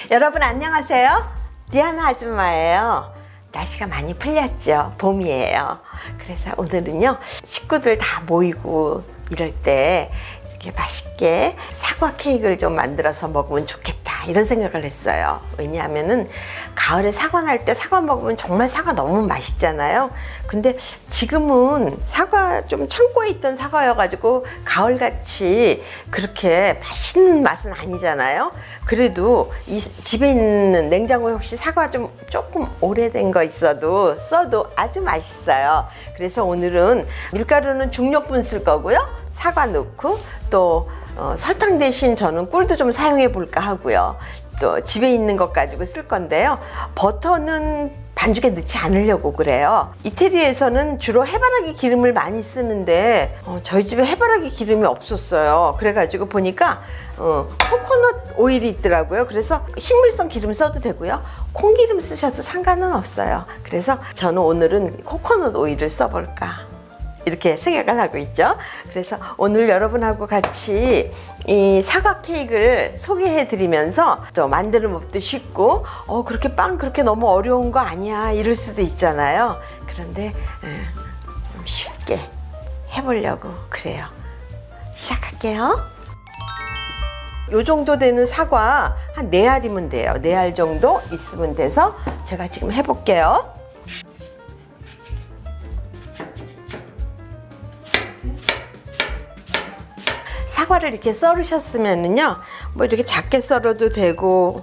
여러분 안녕하세요. 디아나 아줌마예요. 날씨가 많이 풀렸죠. 봄이에요. 그래서 오늘은요, 식구들 다 모이고 이럴 때 이렇게 맛있게 사과 케이크를 좀 만들어서 먹으면 좋겠다, 이런 생각을 했어요. 왜냐하면은 가을에 사과 날 때 사과 먹으면 정말 사과 너무 맛있잖아요. 근데 지금은 사과 좀 창고에 있던 사과여가지고 가을같이 그렇게 맛있는 맛은 아니잖아요. 그래도 이 집에 있는 냉장고에 혹시 사과 좀 조금 오래된 거 있어도 써도 아주 맛있어요. 그래서 오늘은 밀가루는 중력분 쓸 거고요, 사과 넣고 또 설탕 대신 저는 꿀도 좀 사용해 볼까 하고요. 또 집에 있는 것 가지고 쓸 건데요. 버터는 반죽에 넣지 않으려고 그래요. 이태리에서는 주로 해바라기 기름을 많이 쓰는데 저희 집에 해바라기 기름이 없었어요. 그래가지고 보니까 코코넛 오일이 있더라고요. 그래서 식물성 기름 써도 되고요, 콩기름 쓰셔도 상관은 없어요. 그래서 저는 오늘은 코코넛 오일을 써볼까 이렇게 생각을 하고 있죠. 그래서 오늘 여러분하고 같이 이 사과 케이크를 소개해 드리면서 또 만드는 법도 쉽고 그렇게 빵 그렇게 너무 어려운 거 아니야 이럴 수도 있잖아요. 그런데 좀 쉽게 해보려고 그래요. 시작할게요. 요 정도 되는 사과 한 4알이면 돼요. 4알 정도 있으면 돼서 제가 지금 해볼게요. 사과를 이렇게 썰으셨으면은요, 뭐 이렇게 작게 썰어도 되고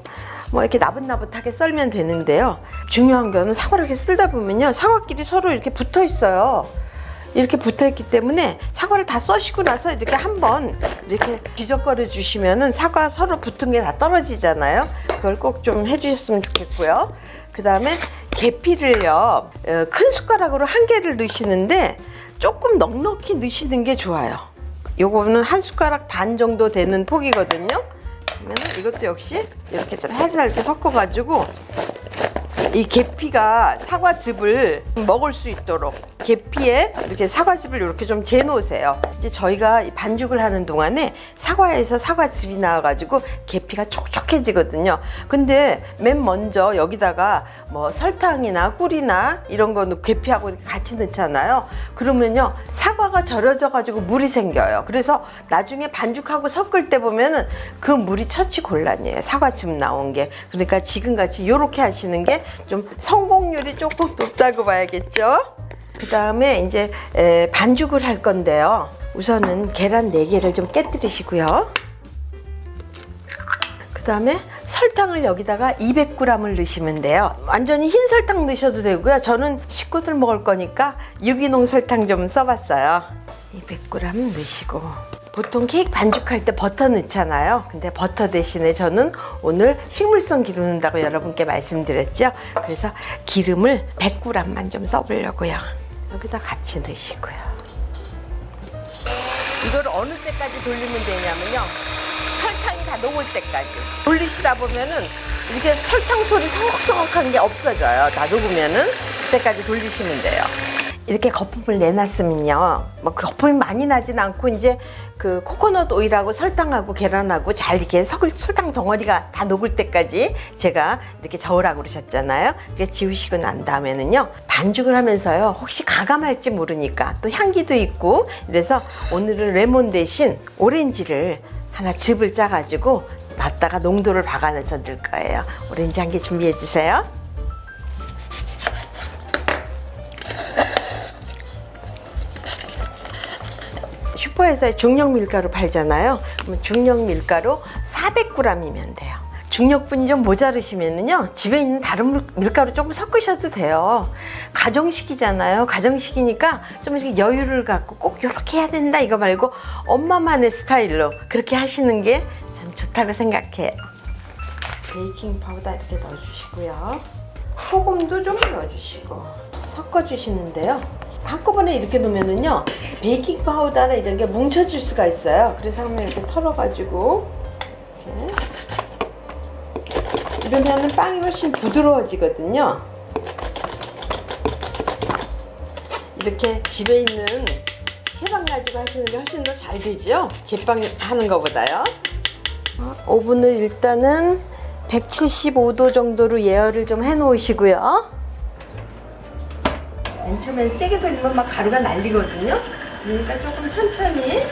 뭐 이렇게 나긋나긋하게 썰면 되는데요. 중요한 거는 사과를 이렇게 쓸다 보면요, 사과끼리 서로 이렇게 붙어 있어요. 이렇게 붙어 있기 때문에 사과를 다 써시고 나서 이렇게 한번 이렇게 뒤적거려 주시면은 사과 서로 붙은 게 다 떨어지잖아요. 그걸 꼭 좀 해주셨으면 좋겠고요. 그 다음에 계피를요, 큰 숟가락으로 1개를 넣으시는데 조금 넉넉히 넣으시는 게 좋아요. 요거는 1숟가락 반 정도 되는 폭이거든요. 그러면 이것도 역시 이렇게 살살 이렇게 섞어가지고 이 계피가 사과즙을 먹을 수 있도록 계피에 이렇게 사과즙을 이렇게 좀 재놓으세요. 이제 저희가 반죽을 하는 동안에 사과에서 사과즙이 나와가지고 계피가 촉촉해지거든요. 근데 맨 먼저 여기다가 뭐 설탕이나 꿀이나 이런 거는 계피하고 이렇게 같이 넣잖아요. 그러면요, 사과가 절여져가지고 물이 생겨요. 그래서 나중에 반죽하고 섞을 때 보면은 그 물이 처치곤란이에요. 사과즙 나온 게. 그러니까 지금같이 이렇게 하시는 게 좀 성공률이 조금 높다고 봐야겠죠. 그 다음에 이제 반죽을 할 건데요. 우선은 계란 4개를 좀 깨뜨리시고요. 그 다음에 설탕을 여기다가 200g을 넣으시면 돼요. 완전히 흰 설탕 넣으셔도 되고요. 저는 식구들 먹을 거니까 유기농 설탕 좀 써봤어요. 200g 넣으시고, 보통 케이크 반죽할 때 버터 넣잖아요. 근데 버터 대신에 저는 오늘 식물성 기름 넣는다고 여러분께 말씀드렸죠. 그래서 기름을 100g만 좀 써보려고요. 여기다 같이 넣으시고요. 이걸 어느 때까지 돌리면 되냐면요, 설탕이 다 녹을 때까지 돌리시다 보면은 이렇게 설탕 소리 성혹성혹한 게 없어져요. 다 녹으면은 그때까지 돌리시면 돼요. 이렇게 거품을 내놨으면요, 뭐 거품이 많이 나진 않고 이제 그 코코넛 오일하고 설탕하고 계란하고 잘 이렇게 설탕 덩어리가 다 녹을 때까지 제가 이렇게 저으라고 그러셨잖아요. 이렇게 지우시고 난 다음에는요, 반죽을 하면서요, 혹시 가감할지 모르니까 또 향기도 있고, 그래서 오늘은 레몬 대신 오렌지를 하나 즙을 짜가지고 놨다가 농도를 박아내서 넣을 거예요. 오렌지 1개 준비해 주세요. 슈퍼에서 중력 밀가루 팔잖아요. 그러면 중력 밀가루 400g이면 돼요. 중력분이 좀 모자르시면은요, 집에 있는 다른 밀가루 조금 섞으셔도 돼요. 가정식이잖아요. 가정식이니까 좀 이렇게 여유를 갖고 꼭 이렇게 해야 된다 이거 말고 엄마만의 스타일로 그렇게 하시는 게 전 좋다고 생각해요. 베이킹 파우더 이렇게 넣어주시고요. 소금도 좀 넣어주시고 섞어주시는데요. 한꺼번에 이렇게 놓으면은요, 베이킹 파우더나 이런 게 뭉쳐질 수가 있어요. 그래서 한번 이렇게 털어가지고 이렇게 이러면은 빵이 훨씬 부드러워지거든요. 이렇게 집에 있는 채빵 가지고 하시는 게 훨씬 더 잘 되죠? 제빵 하는 것보다요. 오븐을 일단은 175도 정도로 예열을 좀 해 놓으시고요. 맨 처음엔 세게 돌리면 막 가루가 날리거든요. 그러니까 조금 천천히.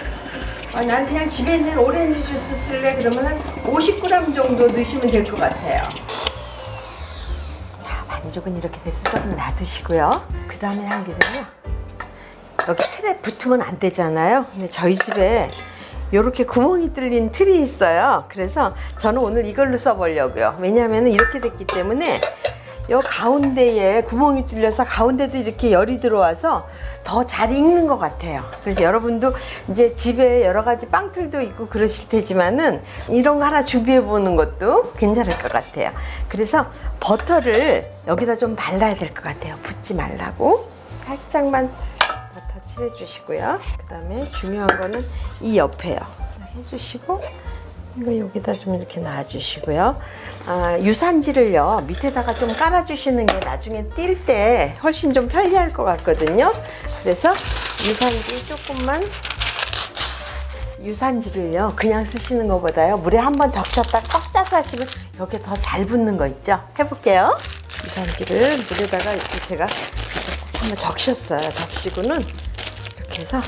난 그냥 집에 있는 오렌지 주스 쓸래 그러면 한 50g 정도 넣으시면 될 것 같아요. 자, 반죽은 이렇게 돼서 조금 놔두시고요. 그 다음에 한 길은요. 여기 틀에 붙으면 안 되잖아요. 근데 저희 집에 이렇게 구멍이 뚫린 틀이 있어요. 그래서 저는 오늘 이걸로 써보려고요. 왜냐하면 이렇게 됐기 때문에 요 가운데에 구멍이 뚫려서 가운데도 이렇게 열이 들어와서 더 잘 익는 것 같아요. 그래서 여러분도 이제 집에 여러 가지 빵틀도 있고 그러실 테지만은 이런 거 하나 준비해 보는 것도 괜찮을 것 같아요. 그래서 버터를 여기다 좀 발라야 될 것 같아요. 붓지 말라고 살짝만 버터 칠해 주시고요. 그 다음에 중요한 거는 이 옆에요. 해주시고 이거 여기다 좀 이렇게 놔주시고요. 유산지를요 밑에다가 좀 깔아주시는 게 나중에 뛸 때 훨씬 좀 편리할 것 같거든요. 그래서 유산지 조금만, 유산지를요 그냥 쓰시는 것보다요 물에 한번 적셨다 꽉 짜서 하시면 여기 더 잘 붙는 거 있죠. 해볼게요. 유산지를 물에다가 이렇게 제가 한번 적셨어요. 적시고는 이렇게 해서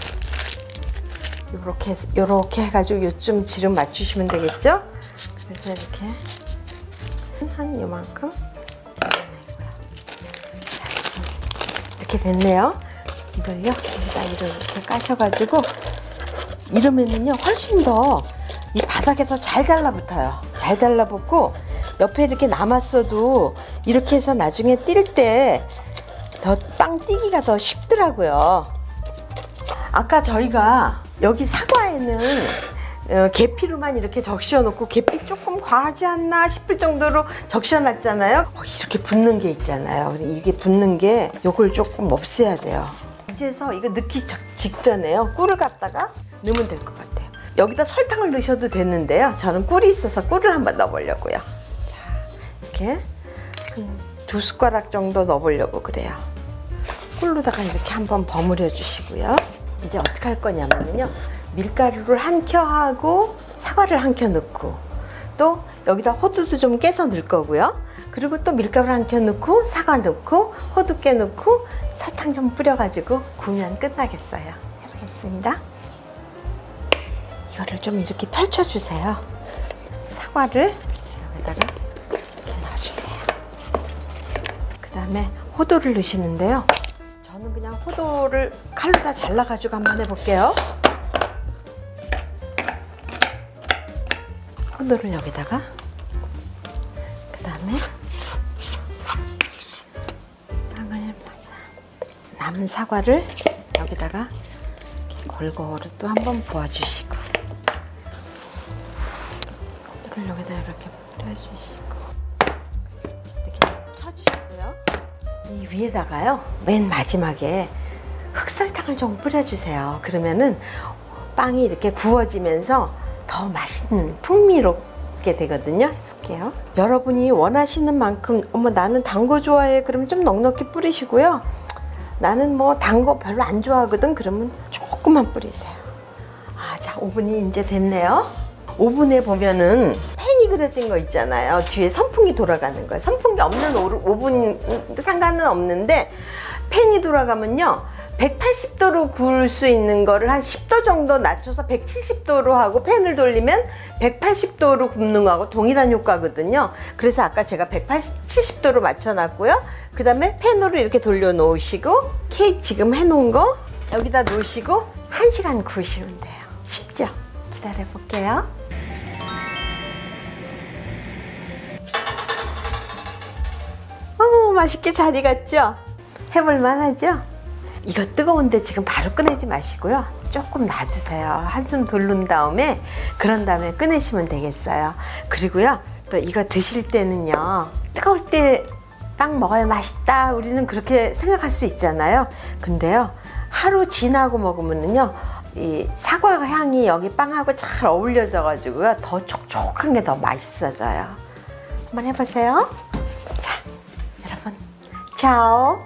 요렇게 해가지고 요쯤 지름 맞추시면 되겠죠? 그래서 이렇게 한 요만큼 이렇게 됐네요. 이걸요 여기다 이렇게 까셔가지고 이러면은요 훨씬 더 이 바닥에서 잘 달라붙어요. 잘 달라붙고 옆에 이렇게 남았어도 이렇게 해서 나중에 뛸 때 더 빵 띄기가 더 쉽더라고요. 아까 저희가 여기 사과에는 계피로만 이렇게 적셔 놓고 계피 조금 과하지 않나 싶을 정도로 적셔 놨잖아요. 이렇게 붙는 게 있잖아요. 이게 붙는 게 요걸 조금 없애야 돼요. 이제서 이거 넣기 직전에요 꿀을 갖다가 넣으면 될 것 같아요. 여기다 설탕을 넣으셔도 되는데요. 저는 꿀이 있어서 꿀을 한번 넣어보려고요. 자, 이렇게 한 2숟가락 정도 넣어보려고 그래요. 꿀로다가 이렇게 한번 버무려 주시고요. 이제 어떻게 할 거냐면요. 밀가루를 한 켜 하고 사과를 한 켜 넣고 또 여기다 호두도 좀 깨서 넣을 거고요. 그리고 또 밀가루 한 켜 넣고 사과 넣고 호두 깨 넣고 설탕 좀 뿌려가지고 구우면 끝나겠어요. 해보겠습니다. 이거를 좀 이렇게 펼쳐주세요. 사과를 여기다가 이렇게 놔주세요. 그 다음에 호두를 넣으시는데요. 저는 그냥 호두를 칼로 다 잘라가지고 한번 해볼게요. 호두를 여기다가 그 다음에 빵을 맞아 남은 사과를 여기다가 이렇게 골고루 또 한번 부어주시고 호두를 여기다 이렇게 뿌려주시고 이렇게 쳐주시고요. 이 위에다가요 맨 마지막에 흑설탕을 좀 뿌려주세요. 그러면은 빵이 이렇게 구워지면서 더 맛있는 풍미롭게 되거든요. 해볼게요. 여러분이 원하시는 만큼 나는 단 거 좋아해 그러면 좀 넉넉히 뿌리시고요. 나는 뭐 단 거 별로 안 좋아하거든 그러면 조금만 뿌리세요. 자, 오븐이 이제 됐네요. 오븐에 보면은 팬이 그려진 거 있잖아요. 뒤에 선풍기 돌아가는 거예요. 선풍기 없는 오븐 상관은 없는데 팬이 돌아가면요 180도로 구울 수 있는 거를 한 10도 정도 낮춰서 170도로 하고 팬을 돌리면 180도로 굽는 거하고 동일한 효과거든요. 그래서 아까 제가 170도로 맞춰놨고요. 그 다음에 팬으로 이렇게 돌려 놓으시고 케이크 지금 해놓은 거 여기다 놓으시고 1시간 구우시면 돼요. 쉽죠? 기다려 볼게요. 맛있게 잘 익었죠? 해볼만 하죠? 이거 뜨거운데 지금 바로 꺼내지 마시고요. 조금 놔두세요. 한숨 돌린 다음에 그런 다음에 꺼내시면 되겠어요. 그리고요 또 이거 드실 때는요 뜨거울 때 빵 먹어야 맛있다 우리는 그렇게 생각할 수 있잖아요. 근데요 하루 지나고 먹으면은요 이 사과 향이 여기 빵하고 잘 어울려져 가지고요 더 촉촉한 게 더 맛있어져요. 한번 해보세요. 자, 여러분, 차오.